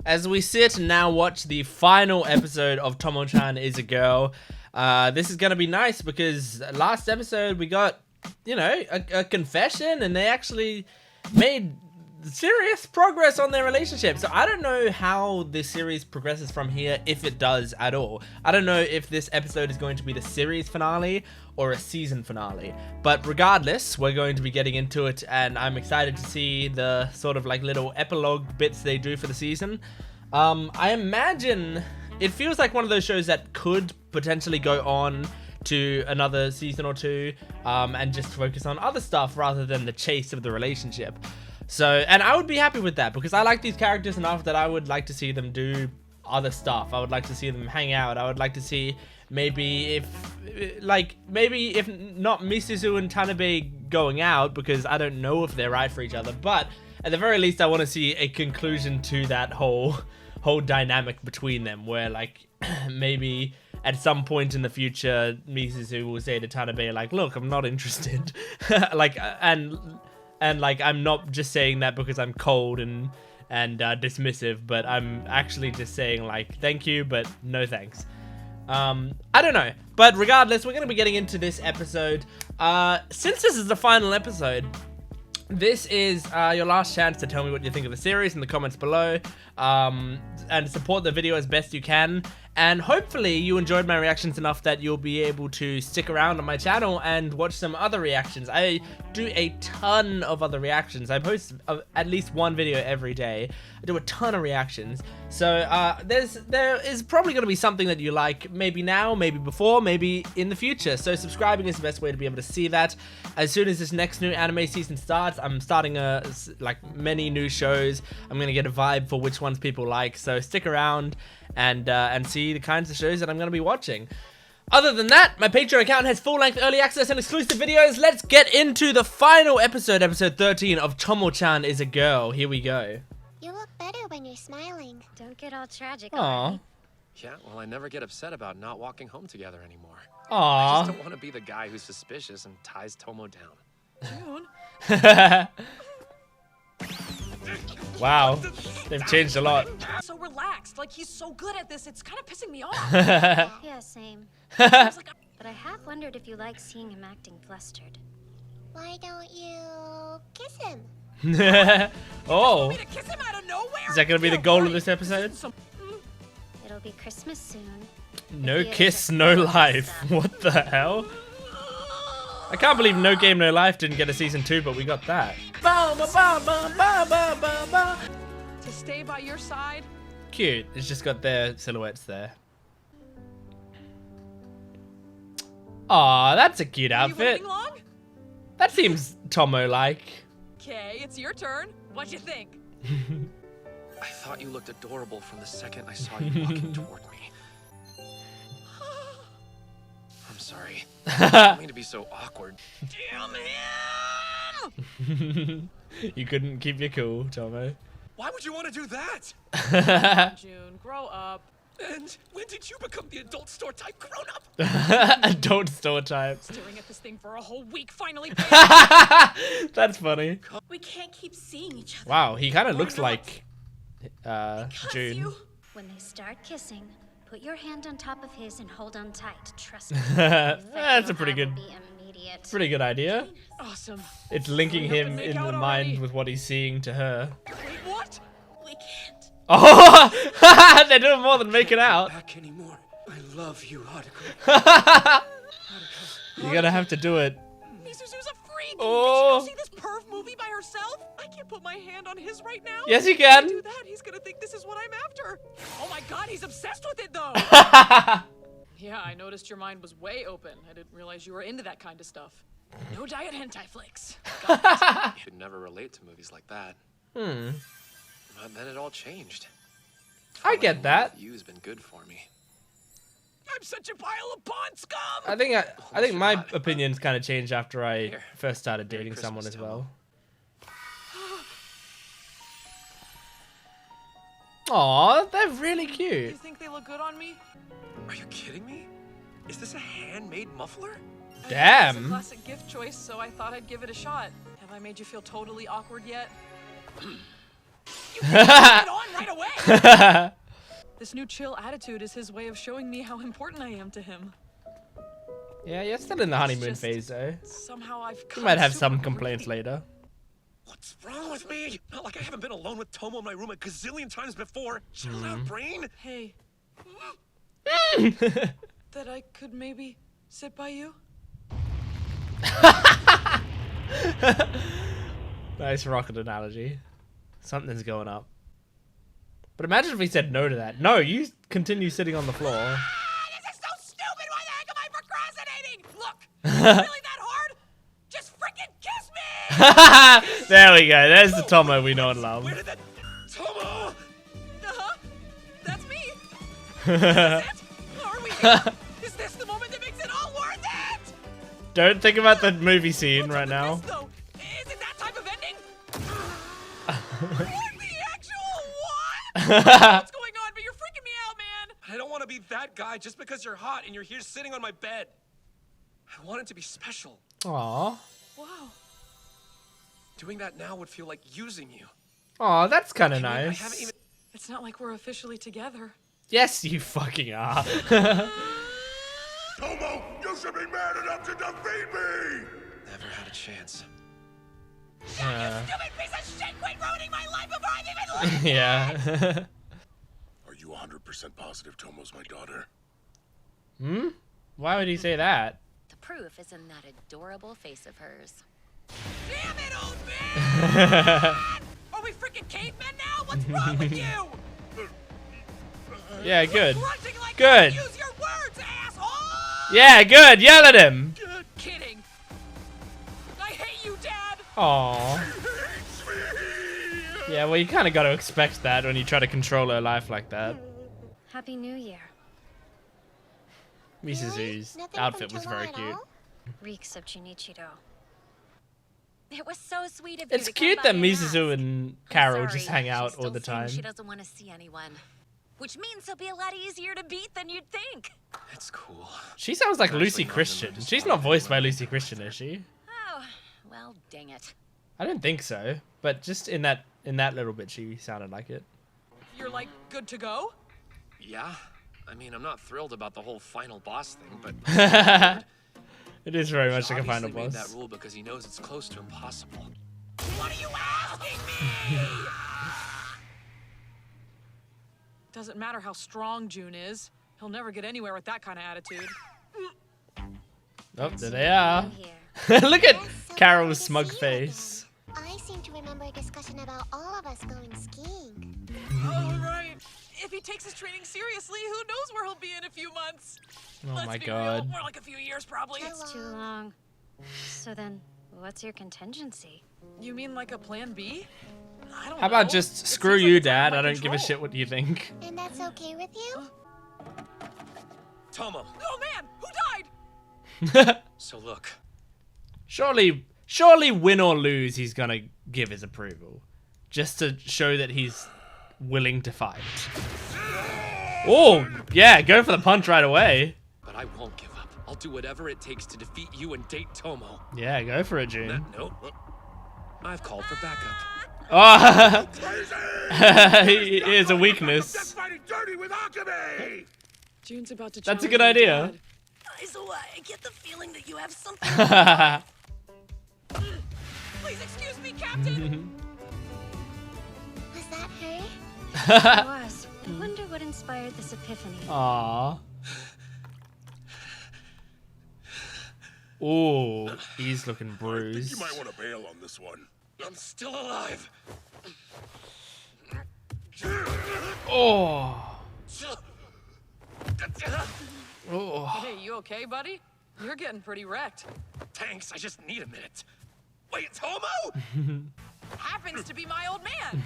As we sit and now watch the final episode of Tomo-chan is a Girl, this is gonna be nice because last episode we got, you know, a confession, and they actually made serious progress on their relationship. So I don't know how this series progresses from here, if it does at all. I don't know if this episode is going to be the series finale or a season finale, but regardless, we're going to be getting into it, and I'm excited to see the sort of like little epilogue bits they do for the season. I imagine it feels like one of those shows that could potentially go on to another season or two, and just focus on other stuff rather than the chase of the relationship. So, and I would be happy with that because I like these characters enough that I would like to see them do other stuff. I would like to see them hang out. I would like to see maybe if not misuzu and Tanabe going out, because I don't know if they're right for each other, but at the very least I want to see a conclusion to that whole dynamic between them, where like maybe at some point in the future misuzu will say to Tanabe like, look, I'm not interested. Like, and like, I'm not just saying that because I'm cold and dismissive, but I'm actually just saying like, thank you, but no thanks. I don't know, but regardless, we're going to be getting into this episode. Since this is the final episode, this is your last chance to tell me what you think of the series in the comments below, and support the video as best you can. And hopefully you enjoyed my reactions enough that you'll be able to stick around on my channel and watch some other reactions. I do a ton of other reactions. I post at least one video every day. I do a ton of reactions. So there is probably going to be something that you like, maybe now, maybe before, maybe in the future. So subscribing is the best way to be able to see that. As soon as this next new anime season starts, I'm starting like many new shows. I'm going to get a vibe for which ones people like. So stick around and see the kinds of shows that I'm going to be watching. Other than that, my Patreon account has full-length early access and exclusive videos. Let's get into the final episode, episode 13 of Tomo-chan is a Girl. Here we go. You look better when you're smiling. Don't get all tragic. Aww. Yeah, well, I never get upset about not walking home together anymore. Aww. I just don't want to be the guy who's suspicious and ties Tomo down. June. Wow, they've changed a lot. So relaxed, like he's so good at this, it's kind of pissing me off. Yeah, same. But I have wondered if you like seeing him acting flustered. Why don't you kiss him? Oh, Me to kiss him out of nowhere? is that gonna be the goal of this episode? It'll be Christmas soon. No kiss, no life. What the hell? I can't believe No Game, No Life didn't get a season 2, but we got that. To stay by your side. Cute. It's just got their silhouettes there. Aw, that's a cute Are you outfit. waiting long? That seems Tomo-like. Okay, it's your turn. What'd you think? I thought you looked adorable from the second I saw you walking toward me. I'm sorry. I didn't mean to be so awkward. Damn him! You couldn't keep your cool, Tomo. Why would you want to do that? June, grow up. And when did you become the adult store type grown-up? Adult store type. Staring at this thing for a whole week, finally. That's funny. We can't keep seeing each other. Wow, he kind of looks not? like Because June. you- When they start kissing, put your hand on top of his and hold on tight. Trust me. That's a pretty Will good, be immediate. pretty good idea. Awesome. It's linking Hurry up him and make in the out mind already. with what he's seeing to her. Wait, what? We can't. Oh, they're doing more than making out. Back anymore. I love you, Haruko. You're gonna have to do it. Misuzu's a freak. Oh. Did you go see this perv movie by herself? I can't put my hand on his right now. Yes, you If I do can. that, he's gonna think this is what I'm after. Oh my god, he's obsessed with it though. Yeah, I noticed your mind was way open. I didn't realize you were into that kind of stuff. No diet hentai flicks. I could never relate to movies like that. But then it all changed. I get that. You's been good for me. I'm such a pile of pond scum. I think my opinions kind of changed after I Here. first started Merry dating someone as Christmas, well. Aw, they're really You cute. think they look good on me? Are you kidding me? Is this a handmade muffler? It's a Damn. classic gift choice, so I thought I'd give it a shot. Have I made you feel totally awkward yet? You can't get on right away. This new chill attitude is his way of showing me how important I am to him. Yeah, you're still in the honeymoon phase though. Somehow I've You might have some complaints later. What's wrong with me? Not like I haven't been alone with Tomo in my room a gazillion times before. Chill out, brain. Hey. That I could maybe sit by you? Nice rocket analogy. Something's going up. But imagine if we said no to that. No, you continue sitting on the floor. This is so stupid! Why the heck am I procrastinating? Look! Really that hard? Just freaking kiss me! There we go. There's the Tomo we know and love. Where did that Tomo? That's me! Is it? Are we here? Is this the moment that makes it all worth it? Don't think about the movie scene right now. This, though? Is it that type of ending? What the actual what? What's going on? But you're freaking me out, man! I don't want to be that guy just because you're hot and you're here sitting on my bed. I want it to be special. Aw. Wow. Doing that now would feel like using you. Aw, that's kind of I mean, I nice. haven't even... It's not like we're officially together. Yes, you fucking are. Tomo, you should be man enough to defeat me! Never had a chance. Stupid piece of shit! Quit ruining my life before I've even lived! Yeah. Are you 100% positive Tomo's my daughter? Hmm? Why would he say that? The proof is in that adorable face of hers. Damn it, old man! Are we freaking cavemen now? What's wrong with you? Yeah, good. Grunting like Good. that. Use your words, asshole! Yeah, good. Yell at him. Kidding. I hate you, Dad. Aw. Yeah, well, you kind of got to expect that when you try to control her life like that. Happy New Year. Misuzu's Nothing outfit from was Tomo very at cute. all? Reeks of Junichiro. It was so sweet of you It's to cute come that by and Mizuzu ask. and I'm Carol just sorry, hang out she's all still the saying time. She doesn't want to see anyone, which means he'll be a lot easier to beat than you'd think. It's cool. She sounds like Actually, Lucy none of them Christian. are She's not voiced by Lucy Christian, is she? Oh, well, dang it. I don't think so. But just in that little bit, she sounded like it. You're like good to go? Yeah. I mean, I'm not thrilled about the whole final boss thing, but... It is very much He like a final obviously made boss. that rule because he knows it's close to impossible. What are you asking me? Doesn't matter how strong June is. He'll never get anywhere with that kind of attitude. Oh, there they are. Here. Look at So Carol's glad to smug see you face. again. I seem to remember a discussion about all of us going skiing. Oh, right. If he takes his training seriously, who knows where he'll be in a few months? Oh Let's my be god. real, more like a few years, probably. It's too long. So then, what's your contingency? You mean like a plan B? I don't How about know. just It screw seems like you, it's out of Dad? my I don't give a control. shit what you think. And that's okay with you? Tomo, Oh man, who died? so look. Surely win or lose, he's gonna give his approval. Just to show that he's willing to fight. Oh, yeah, go for the punch right away. But I won't give up. I'll do whatever it takes to defeat you and date Tomo. Yeah, go for it, June. Nope. I've called for backup. Oh, Crazy! he is a weakness. Just fighting dirty with Akame! June's about to That's a challenge good your idea. dad. Aizawa, I get the feeling that you have something. Please excuse me, Captain. Was that her? It was. I wonder what inspired this epiphany. Aww. Oh, he's looking I think bruised. you might want to bail on this one. I'm still alive. Oh. Oh. Hey, you okay, buddy? You're getting pretty wrecked. Thanks, I just need a minute. Wait, Tomo? Happens to be my old man.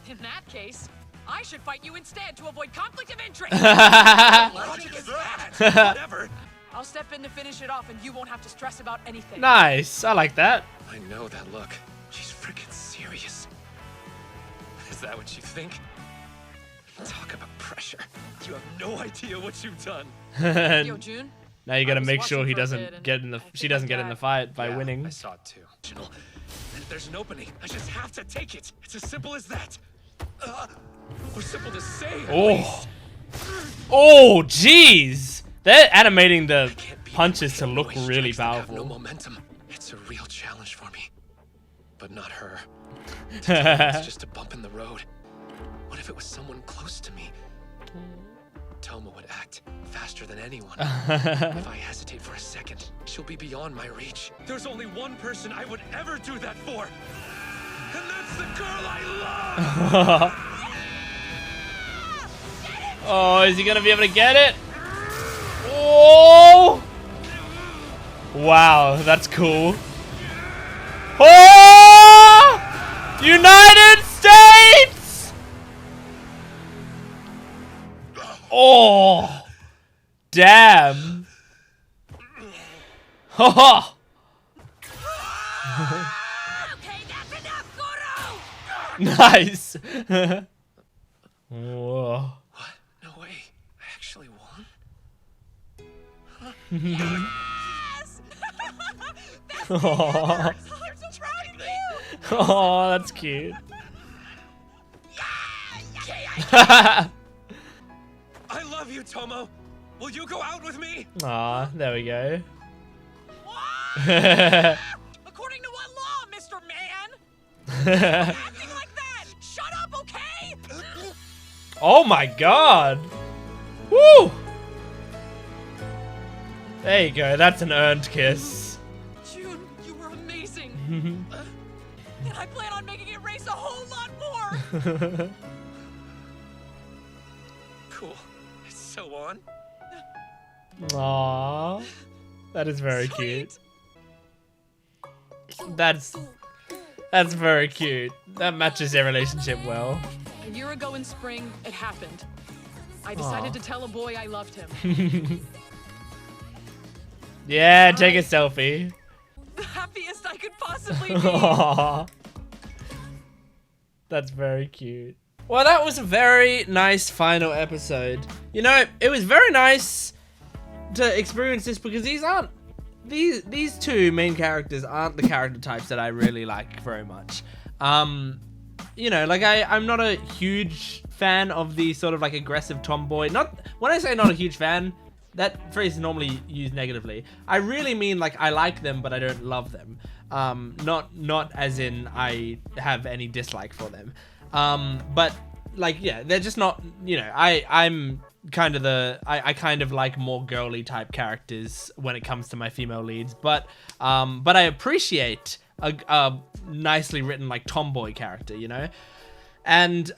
In that case, I should fight you instead to avoid conflict of interest. Logic is that. Whatever. I'll step in to finish it off and you won't have to stress about anything. Nice. I like that. I know that look. She's freaking serious. Is that what you think? Talk about pressure. You have no idea what you've done. Yo, June. Now you gotta I was make sure watching he for a bit doesn't and get in the. I She think doesn't my get in dad- the fight by Yeah, winning. I saw it too. There's an opening. I just have to take it. It's as simple as that. Or simple to say. Oh. Oh, jeez. They're animating the punches to look really powerful. No momentum. It's a real challenge for me. But not her. It's just a bump in the road. What if it was someone close to me? Tomo would act faster than anyone. If I hesitate for a second, she'll be beyond my reach. There's only one person I would ever do that for. And that's the girl I love! Oh, is he gonna be able to get it? Oh! Wow, that's cool. Oh! United States! Oh! Damn! Ha Okay, that's enough, Goro! Nice! Whoa. What? No way. I actually won? Yes! Oh, I'm so proud of you! oh, that's cute. I love you, Tomo. Will you go out with me? Aw, there we go. According to what law, Mr. Man? Acting like that! Shut up, okay? Oh my god! Woo! There you go, that's an earned kiss. June, you were amazing. And I plan on making it race a whole lot more. Cool. It's so on. Aww. That is very cute. That's very cute. That matches their relationship well. A year ago in spring, it happened. I decided to tell a boy I loved him. Yeah, take a selfie. The happiest I could possibly be. Aww. That's very cute. Well, that was a very nice final episode. You know, it was very nice to experience this because these two main characters aren't the character types that I really like very much. You know, like I'm not a huge fan of the sort of like aggressive tomboy. When I say not a huge fan, that phrase is normally used negatively. I really mean like I like them, but I don't love them. Not as in I have any dislike for them. But like, yeah, they're just not, you know, I'm kind of I kind of like more girly type characters when it comes to my female leads, but I appreciate a nicely written like tomboy character, you know, and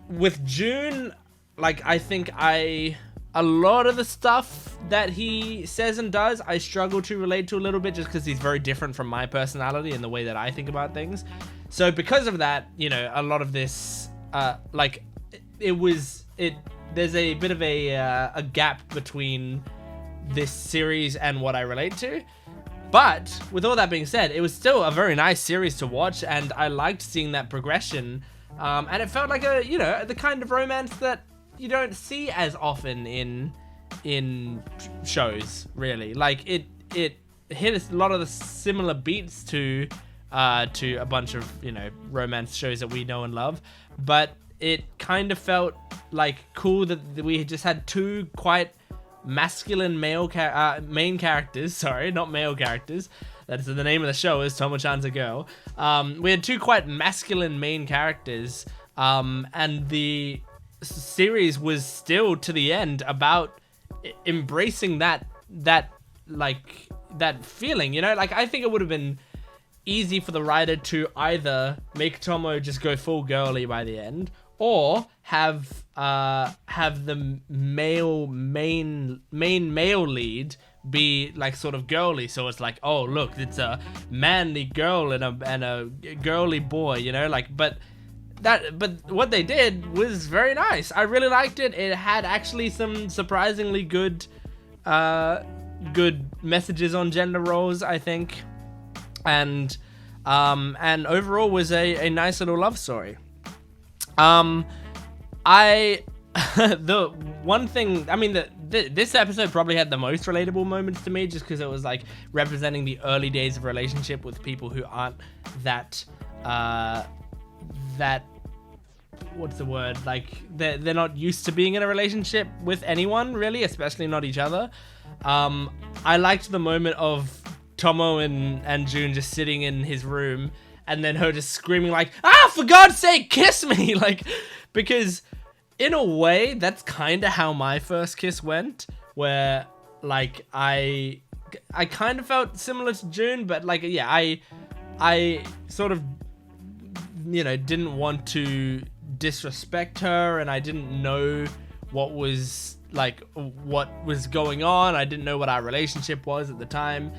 with June, like I think a lot of the stuff that he says and does, I struggle to relate to a little bit just because he's very different from my personality and the way that I think about things. So because of that, you know, a lot of this, like, there's a bit of a gap between this series and what I relate to. But with all that being said, it was still a very nice series to watch, and I liked seeing that progression. And it felt like you know, the kind of romance that you don't see as often in shows, really. Like it hit a lot of the similar beats to a bunch of, you know, romance shows that we know and love, but it kind of felt like cool that we just had two quite masculine main characters. Sorry, not male characters. That's the name of the show, is Tomo-chan's a girl. We had two quite masculine main characters, and the series was still to the end about embracing that feeling, you know. Like I think it would have been easy for the writer to either make Tomo just go full girly by the end, or have the main male lead be like sort of girly, so it's like, oh look, it's a manly girl and a girly boy, you know, like, but what they did was very nice. I really liked it. It had actually some surprisingly good messages on gender roles, I think, and overall was a nice little love story. The one thing, I mean, this episode probably had the most relatable moments to me, just because it was like representing the early days of relationship with people who aren't that what's the word, like they're not used to being in a relationship with anyone really, especially not each other. I liked the moment of Tomo and June just sitting in his room, and then her just screaming like, "Ah, for God's sake, kiss me!" Like, because in a way, that's kind of how my first kiss went, where like I kind of felt similar to June, but like, yeah, I sort of, you know, didn't want to disrespect her, and I didn't know what was going on. I didn't know what our relationship was at the time.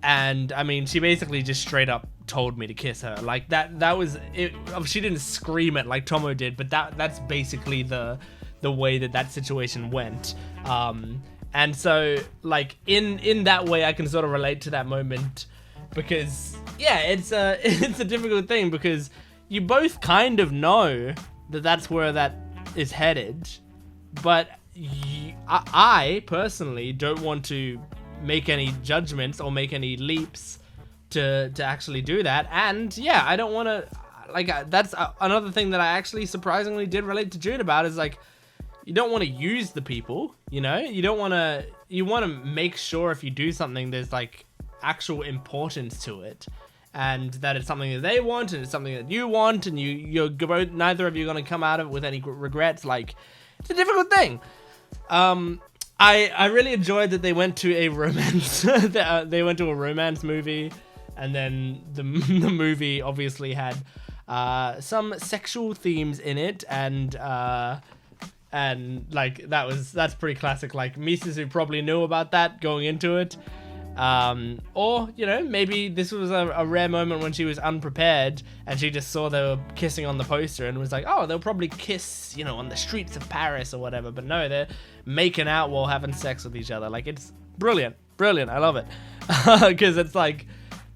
And I mean, she basically just straight up told me to kiss her. Like that was it. She didn't scream it like Tomo did, but that's basically the way that situation went. And so like in that way, I can sort of relate to that moment, because yeah, it's a difficult thing, because you both kind of know that that's where that is headed, but I personally don't want to make any judgments or make any leaps to actually do that. And yeah, I don't want to, like, that's another thing that I actually surprisingly did relate to June about, is like, you don't want to use the people, you know, you want to make sure if you do something, there's like actual importance to it, and that it's something that they want and it's something that you want, and you're both, neither of you are going to come out of it with any regrets. Like, it's a difficult thing. I really enjoyed that they went to a romance they went to a romance movie, and then the movie obviously had some sexual themes in it, and like that's pretty classic. Like, Misuzu probably knew about that going into it. Or, you know, maybe this was a rare moment when she was unprepared and she just saw they were kissing on the poster and was like, oh, they'll probably kiss, you know, on the streets of Paris or whatever. But no, they're making out while having sex with each other. Like, it's brilliant. I love it. Because it's like,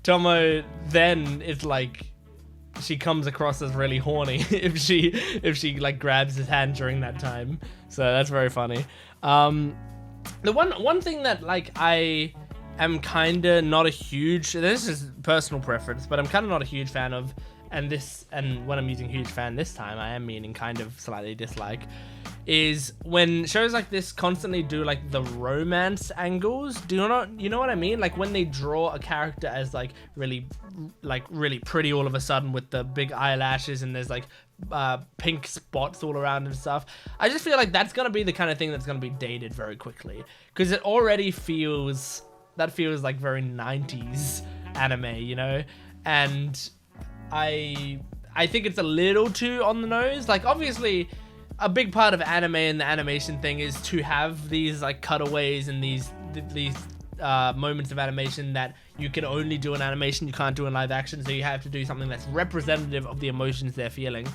Tomo then is like, she comes across as really horny if she like grabs his hand during that time. So that's very funny. The one thing that like I'm kind of not a huge, this is personal preference, but I'm kind of not a huge fan of, and when I'm using huge fan this time, I am meaning kind of slightly dislike, is when shows like this constantly do like the romance angles. Do you know what I mean? Like when they draw a character as like really pretty all of a sudden with the big eyelashes, and there's like pink spots all around and stuff. I just feel like that's gonna be the kind of thing that's gonna be dated very quickly, because it already feels like very 90s anime, you know? And I think it's a little too on the nose. Like, obviously, a big part of anime and the animation thing is to have these like cutaways and these moments of animation that you can only do in animation, you can't do in live action, so you have to do something that's representative of the emotions they're feeling.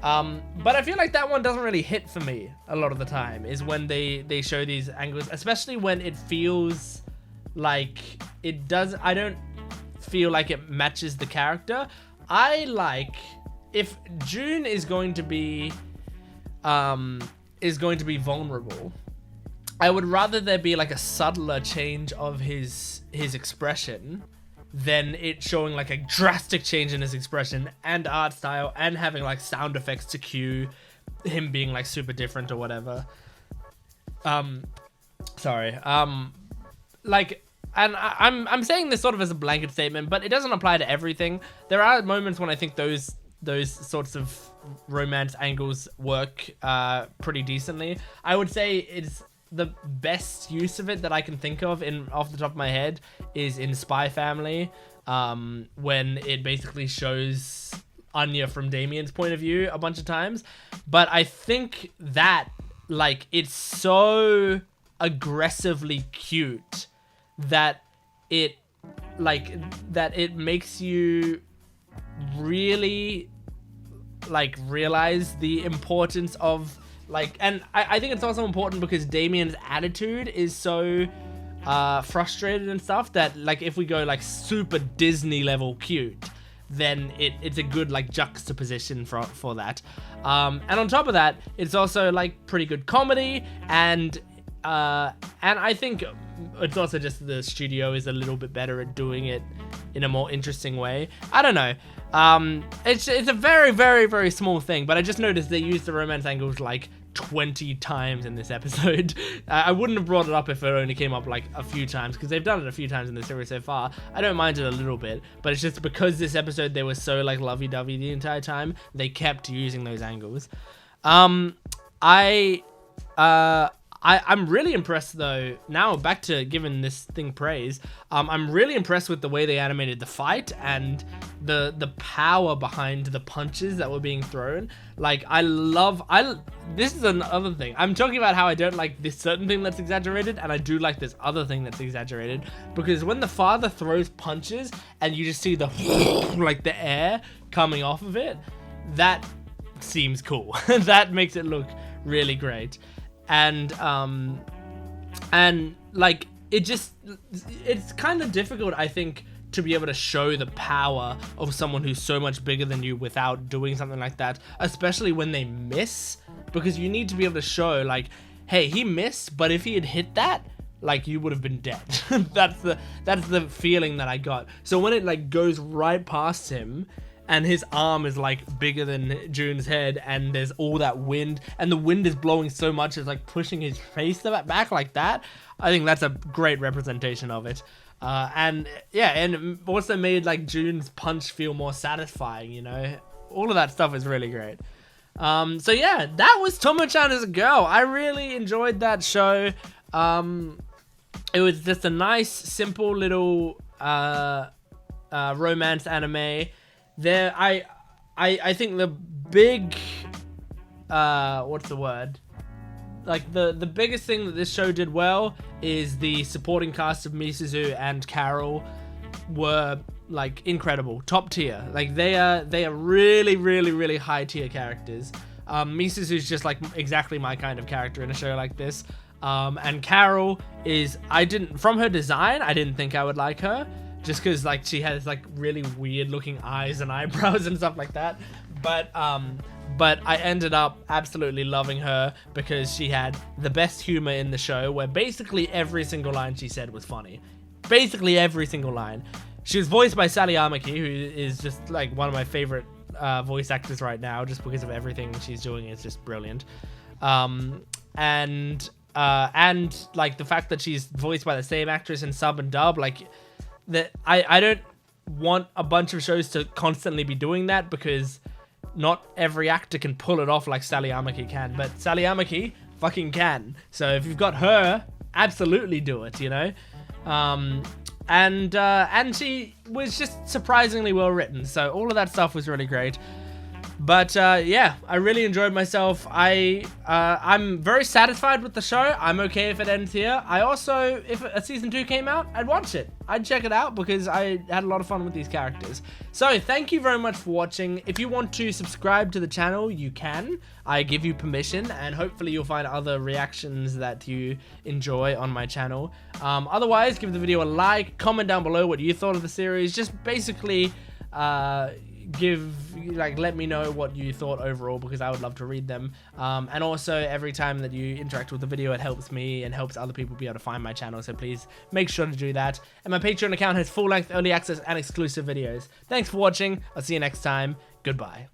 But I feel like that one doesn't really hit for me a lot of the time, is when they show these angles, especially when it feels like it does. I don't feel like it matches the character. I like, if June is going to be vulnerable, I would rather there be like a subtler change of his expression than it showing like a drastic change in his expression and art style and having like sound effects to cue him being like super different or whatever. Like, and I'm saying this sort of as a blanket statement, but it doesn't apply to everything. There are moments when I think those sorts of romance angles work pretty decently. I would say it's the best use of it that I can think of off the top of my head is in Spy Family, when it basically shows Anya from Damien's point of view a bunch of times. But I think that like it's so aggressively cute that it makes you really like realize the importance of like, and I think it's also important because Damien's attitude is so frustrated and stuff that like if we go like super Disney level cute, then it's a good like juxtaposition for that. And on top of that, it's also like pretty good comedy, and I think it's also just the studio is a little bit better at doing it in a more interesting way. I don't know. It's a very, very, very small thing, but I just noticed they used the romance angles like 20 times in this episode. I wouldn't have brought it up if it only came up like a few times, because they've done it a few times in the series so far. I don't mind it a little bit, but it's just because this episode they were so like lovey-dovey the entire time, they kept using those angles. I'm really impressed though. Now back to giving this thing praise. I'm really impressed with the way they animated the fight and the power behind the punches that were being thrown. Like this is another thing. I'm talking about how I don't like this certain thing that's exaggerated, and I do like this other thing that's exaggerated, because when the father throws punches and you just see the like the air coming off of it, that seems cool. That makes it look really great. And like it's kind of difficult, I think, to be able to show the power of someone who's so much bigger than you without doing something like that, especially when they miss, because you need to be able to show like, hey, he missed, but if he had hit that, like, you would have been dead. that's the feeling that I got. So when it like goes right past him, and his arm is like bigger than Jun's head, and there's all that wind, and the wind is blowing so much it's like pushing his face back like that. I think that's a great representation of it. And yeah, and also made like Jun's punch feel more satisfying, you know? All of that stuff is really great. So yeah, that was Tomo-chan as a girl. I really enjoyed that show. It was just a nice, simple little romance anime. There, I think the big, what's the word? Like the biggest thing that this show did well is the supporting cast of Misuzu and Carol were like incredible, top tier. Like they are really, really, really high tier characters. Misuzu's just like exactly my kind of character in a show like this. And Carol is, from her design, I didn't think I would like her. Just because like she has like really weird looking eyes and eyebrows and stuff like that, but I ended up absolutely loving her because she had the best humor in the show, where basically every single line she said was funny. Basically every single line. She was voiced by Sally Amaki, who is just like one of my favorite voice actors right now, just because of everything she's doing is just brilliant. And like the fact that she's voiced by the same actress in sub and dub, like. That I don't want a bunch of shows to constantly be doing that, because not every actor can pull it off like Sally Amaki can, but Sally Amaki fucking can. So if you've got her, absolutely do it, you know? And she was just surprisingly well written, so all of that stuff was really great. But yeah, I really enjoyed myself. I'm very satisfied with the show. I'm okay if it ends here. I also, if a season 2 came out, I'd watch it. I'd check it out because I had a lot of fun with these characters. So thank you very much for watching. If you want to subscribe to the channel, you can. I give you permission, and hopefully you'll find other reactions that you enjoy on my channel. Otherwise, give the video a like, comment down below what you thought of the series. Just basically let me know what you thought overall, because I would love to read them. And also, every time that you interact with the video, it helps me and helps other people be able to find my channel, so please make sure to do that. And my Patreon account has full-length early access and exclusive videos. Thanks for watching. I'll see you next time. Goodbye.